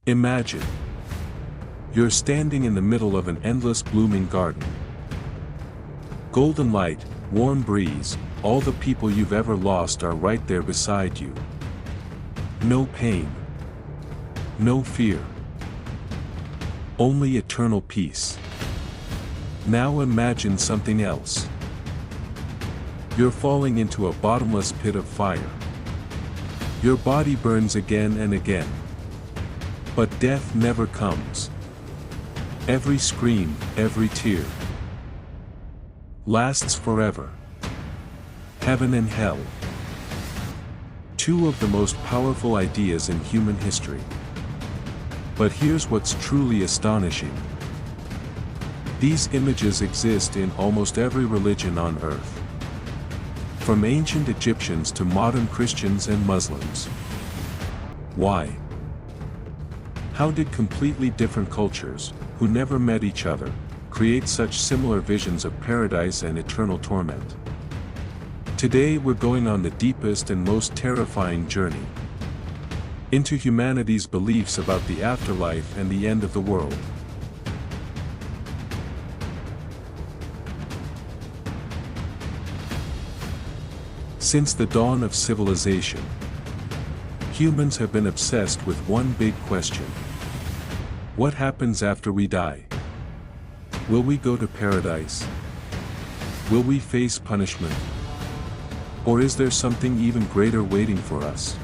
Imagine. You're standing in the middle of an endless blooming garden. Golden light, warm breeze, all the people you've ever lost are right there beside you. No pain. No fear. Only eternal peace. Now imagine something else. You're falling into a bottomless pit of fire. Your body burns again and again. But death never comes. Every scream, every tear lasts forever. Heaven and hell. Two of the most powerful ideas in human history. But here's what's truly astonishing. These images exist in almost every religion on earth. From ancient Egyptians to modern Christians and Muslims. Why? How did completely different cultures, who never met each other, create such similar visions of paradise and eternal torment? Today we're going on the deepest and most terrifying journey into humanity's beliefs about the afterlife and the end of the world. Since the dawn of civilization, humans have been obsessed with one big question. What happens after we die? Will we go to paradise? Will we face punishment? Or is there something even greater waiting for us?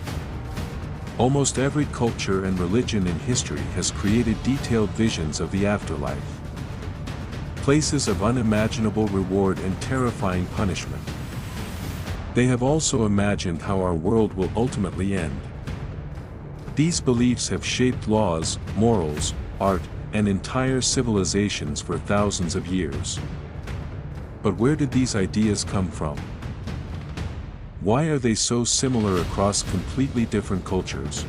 Almost every culture and religion in history has created detailed visions of the afterlife. Places of unimaginable reward and terrifying punishment. They have also imagined how our world will ultimately end. These beliefs have shaped laws, morals, art, and entire civilizations for thousands of years. But where did these ideas come from? Why are they so similar across completely different cultures?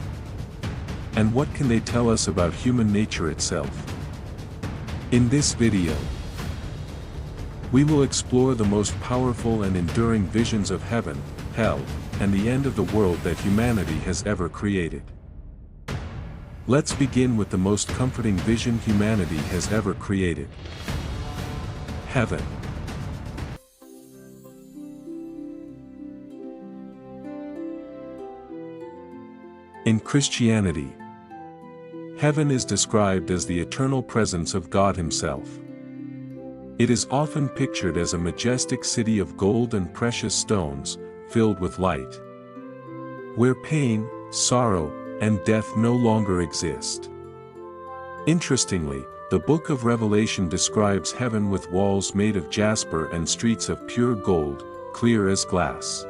And what can they tell us about human nature itself? In this video, we will explore the most powerful and enduring visions of heaven, hell, and the end of the world that humanity has ever created. Let's begin with the most comforting vision humanity has ever created. Heaven. In Christianity, heaven is described as the eternal presence of God Himself. It is often pictured as a majestic city of gold and precious stones, filled with light, where pain, sorrow, and death no longer exist. Interestingly, the Book of Revelation describes heaven with walls made of jasper and streets of pure gold, clear as glass.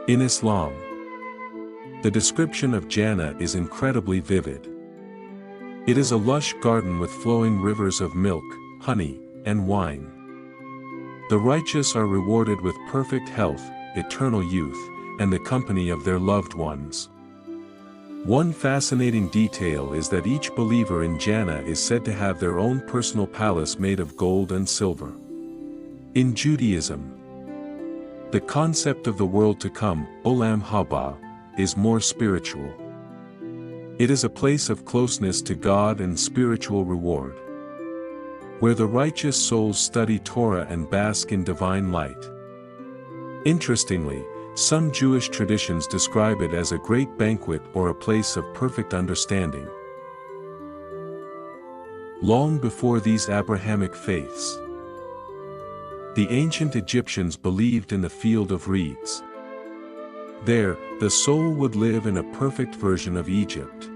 In Islam, the description of Jannah is incredibly vivid. It is a lush garden with flowing rivers of milk, honey, and wine. The righteous are rewarded with perfect health, eternal youth, and the company of their loved ones. One fascinating detail is that each believer in Jannah is said to have their own personal palace made of gold and silver. In Judaism, the concept of the world to come, Olam Haba, is more spiritual. It is a place of closeness to God and spiritual reward, where the righteous souls study Torah and bask in divine light. Interestingly, some Jewish traditions describe it as a great banquet or a place of perfect understanding. Long before these Abrahamic faiths, the ancient Egyptians believed in the field of reeds. There, the soul would live in a perfect version of Egypt,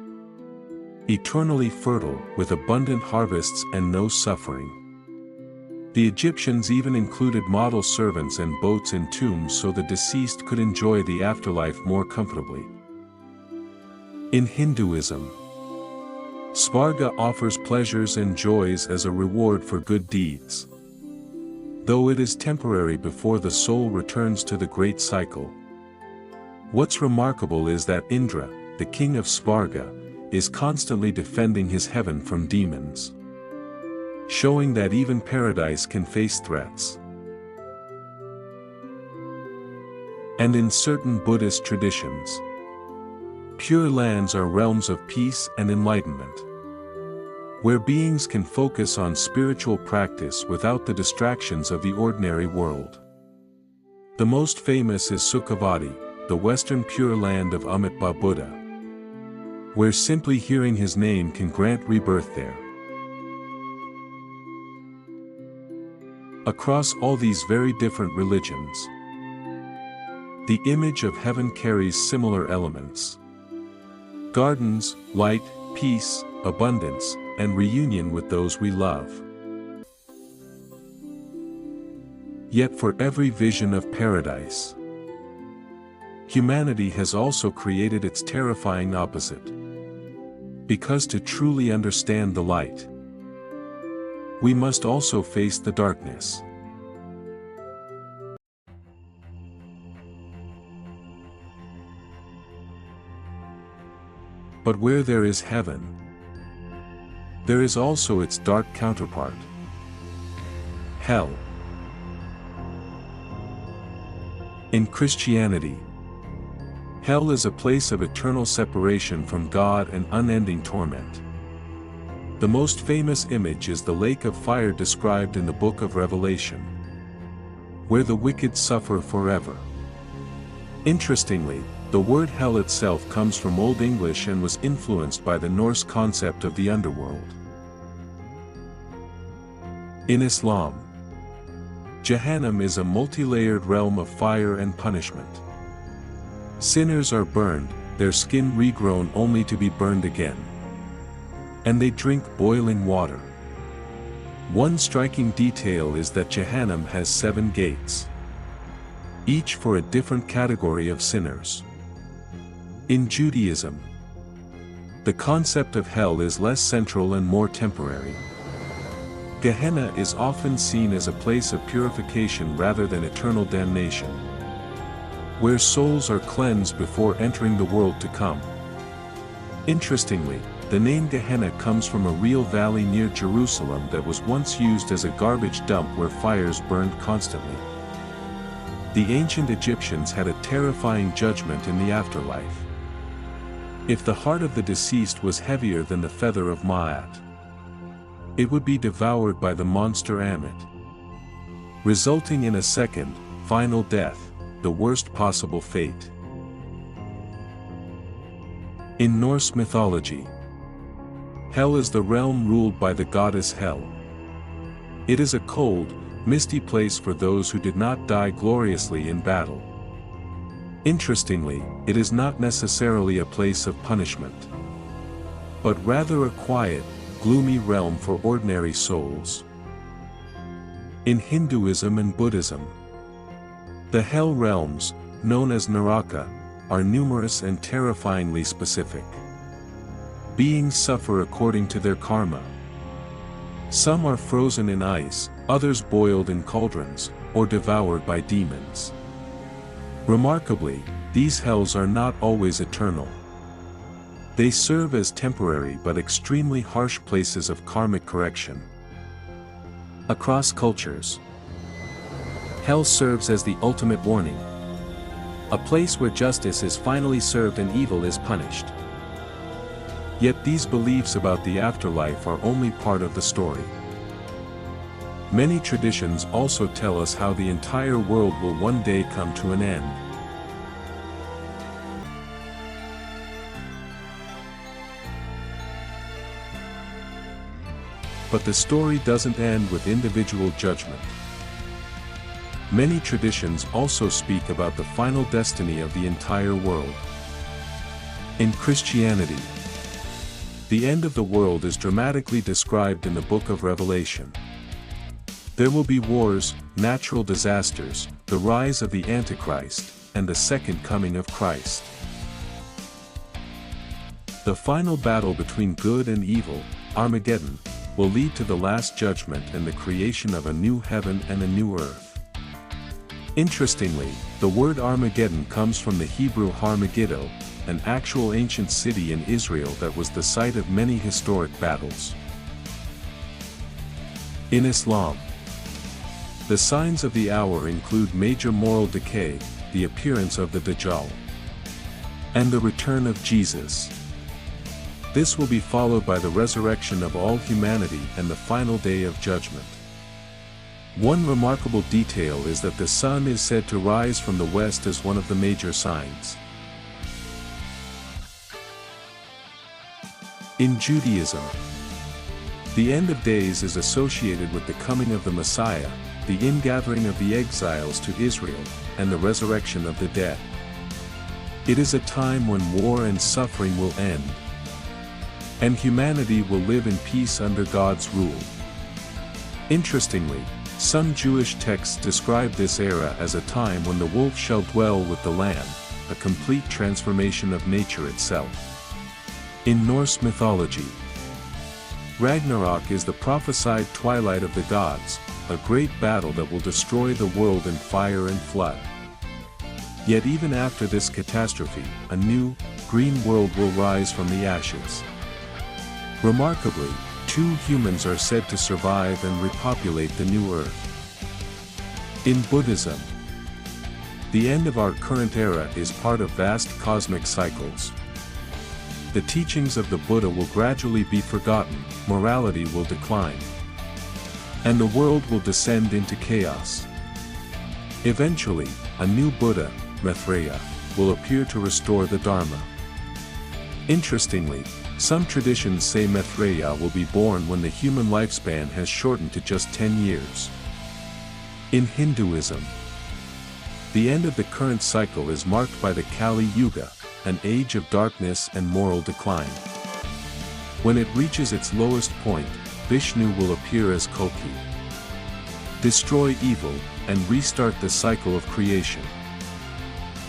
eternally fertile, with abundant harvests and no suffering. The Egyptians even included model servants and boats in tombs so the deceased could enjoy the afterlife more comfortably. In Hinduism, Svarga offers pleasures and joys as a reward for good deeds, though it is temporary before the soul returns to the great cycle. What's remarkable is that Indra, the king of Svarga, is constantly defending his heaven from demons, showing that even paradise can face threats. And in certain Buddhist traditions, Pure Lands are realms of peace and enlightenment, where beings can focus on spiritual practice without the distractions of the ordinary world. The most famous is Sukhavati, the western Pure Land of Amitabha Buddha, where simply hearing his name can grant rebirth there. Across all these very different religions, the image of heaven carries similar elements: gardens, light, peace, abundance, and reunion with those we love. Yet for every vision of paradise, humanity has also created its terrifying opposite. Because to truly understand the light, we must also face the darkness. But where there is heaven, there is also its dark counterpart, hell. In Christianity, hell is a place of eternal separation from God and unending torment. The most famous image is the lake of fire described in the book of Revelation, where the wicked suffer forever. Interestingly, the word hell itself comes from Old English and was influenced by the Norse concept of the underworld. In Islam, Jahannam is a multi-layered realm of fire and punishment. Sinners are burned, their skin regrown only to be burned again. And they drink boiling water. One striking detail is that Jahannam has 7 gates, each for a different category of sinners. In Judaism, the concept of hell is less central and more temporary. Gehenna is often seen as a place of purification rather than eternal damnation, where souls are cleansed before entering the world to come. Interestingly, the name Gehenna comes from a real valley near Jerusalem that was once used as a garbage dump where fires burned constantly. The ancient Egyptians had a terrifying judgment in the afterlife. If the heart of the deceased was heavier than the feather of Ma'at, it would be devoured by the monster Ammit, resulting in a second, final death, the worst possible fate. In Norse mythology, hell is the realm ruled by the goddess Hel. It is a cold, misty place for those who did not die gloriously in battle. Interestingly, it is not necessarily a place of punishment, but rather a quiet, gloomy realm for ordinary souls. In Hinduism and Buddhism, the hell realms, known as Naraka, are numerous and terrifyingly specific. Beings suffer according to their karma. Some are frozen in ice, others boiled in cauldrons, or devoured by demons. Remarkably, these hells are not always eternal. They serve as temporary but extremely harsh places of karmic correction. Across cultures, hell serves as the ultimate warning, a place where justice is finally served and evil is punished. Yet these beliefs about the afterlife are only part of the story. Many traditions also tell us how the entire world will one day come to an end. But the story doesn't end with individual judgment. Many traditions also speak about the final destiny of the entire world. In Christianity, the end of the world is dramatically described in the book of Revelation. There will be wars, natural disasters, the rise of the Antichrist, and the second coming of Christ. The final battle between good and evil, Armageddon, will lead to the last judgment and the creation of a new heaven and a new earth. Interestingly, the word Armageddon comes from the Hebrew Har Megiddo, an actual ancient city in Israel that was the site of many historic battles. In Islam, the signs of the hour include major moral decay, the appearance of the Dajjal, and the return of Jesus. This will be followed by the resurrection of all humanity and the final day of judgment. One remarkable detail is that the sun is said to rise from the west as one of the major signs. In Judaism, the end of days is associated with the coming of the Messiah, the ingathering of the exiles to Israel, and the resurrection of the dead. It is a time when war and suffering will end, and humanity will live in peace under God's rule. Interestingly, some Jewish texts describe this era as a time when the wolf shall dwell with the lamb, a complete transformation of nature itself. In Norse mythology, Ragnarok is the prophesied twilight of the gods, a great battle that will destroy the world in fire and flood. Yet even after this catastrophe, a new, green world will rise from the ashes. Remarkably, 2 humans are said to survive and repopulate the new earth. In Buddhism, the end of our current era is part of vast cosmic cycles. The teachings of the Buddha will gradually be forgotten, morality will decline, and the world will descend into chaos. Eventually, a new Buddha, Mircea, will appear to restore the Dharma. Interestingly, some traditions say Mircea will be born when the human lifespan has shortened to just 10 years. In Hinduism, the end of the current cycle is marked by the Kali Yuga, an age of darkness and moral decline. When it reaches its lowest point, Vishnu will appear as Kalki, destroy evil, and restart the cycle of creation.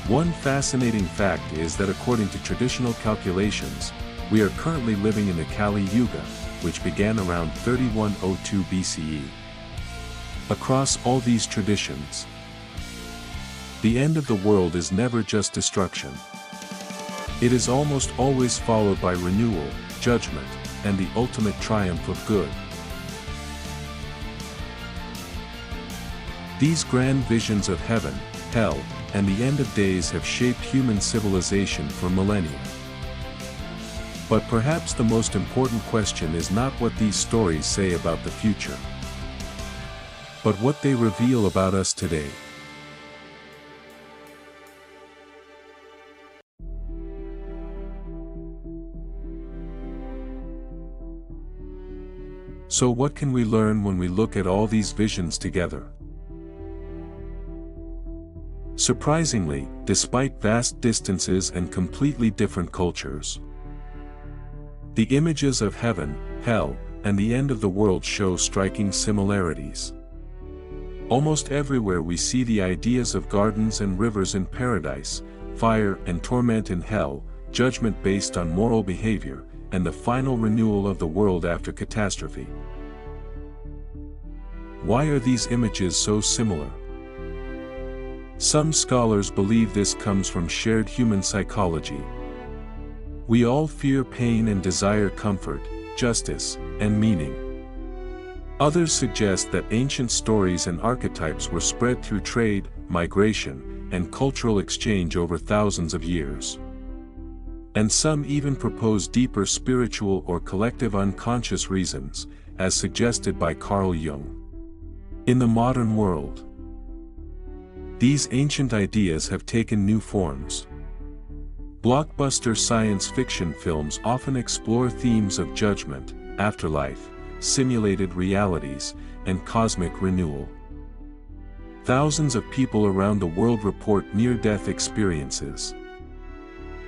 One fascinating fact is that according to traditional calculations, we are currently living in the Kali Yuga, which began around 3102 BCE. Across all these traditions, the end of the world is never just destruction. It is almost always followed by renewal, judgment, and the ultimate triumph of good. These grand visions of heaven, hell, and the end of days have shaped human civilization for millennia. But perhaps the most important question is not what these stories say about the future, but what they reveal about us today. So what can we learn when we look at all these visions together? Surprisingly, despite vast distances and completely different cultures, the images of heaven, hell, and the end of the world show striking similarities. Almost everywhere we see the ideas of gardens and rivers in paradise, fire and torment in hell, judgment based on moral behavior, and the final renewal of the world after catastrophe. Why are these images so similar? Some scholars believe this comes from shared human psychology. We all fear pain and desire comfort, justice, and meaning. Others suggest that ancient stories and archetypes were spread through trade, migration, and cultural exchange over thousands of years. And some even propose deeper spiritual or collective unconscious reasons, as suggested by Carl Jung. In the modern world, these ancient ideas have taken new forms. Blockbuster science fiction films often explore themes of judgment, afterlife, simulated realities, and cosmic renewal. Thousands of people around the world report near-death experiences,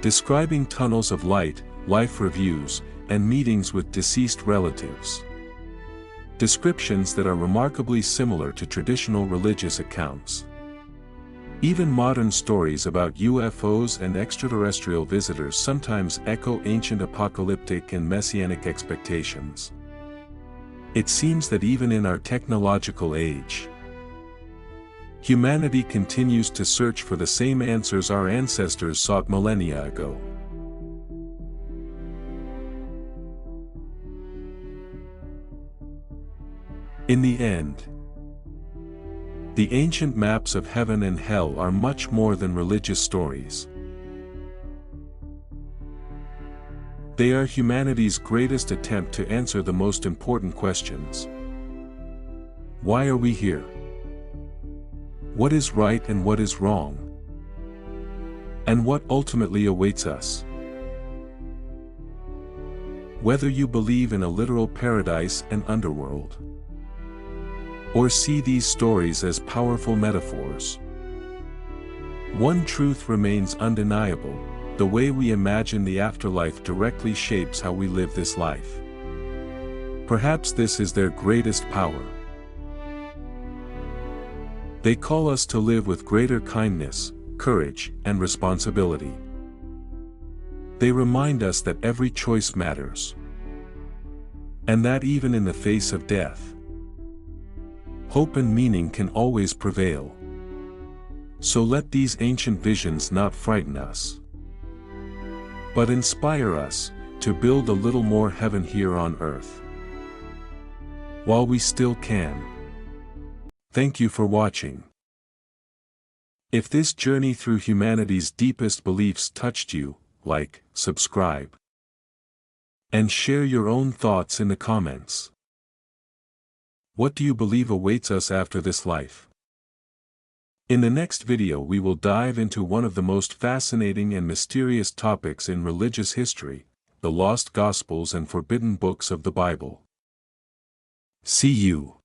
describing tunnels of light, life reviews, and meetings with deceased relatives. Descriptions that are remarkably similar to traditional religious accounts. Even modern stories about UFOs and extraterrestrial visitors sometimes echo ancient apocalyptic and messianic expectations. It seems that even in our technological age, humanity continues to search for the same answers our ancestors sought millennia ago. In the end, the ancient maps of heaven and hell are much more than religious stories. They are humanity's greatest attempt to answer the most important questions. Why are we here? What is right and what is wrong? And what ultimately awaits us? Whether you believe in a literal paradise and underworld, or see these stories as powerful metaphors, one truth remains undeniable: the way we imagine the afterlife directly shapes how we live this life. Perhaps this is their greatest power. They call us to live with greater kindness, courage, and responsibility. They remind us that every choice matters, and that even in the face of death, hope and meaning can always prevail. So let these ancient visions not frighten us, but inspire us to build a little more heaven here on earth, while we still can. Thank you for watching. If this journey through humanity's deepest beliefs touched you, like, subscribe, and share your own thoughts in the comments. What do you believe awaits us after this life? In the next video we will dive into one of the most fascinating and mysterious topics in religious history: the lost Gospels and forbidden books of the Bible. See you.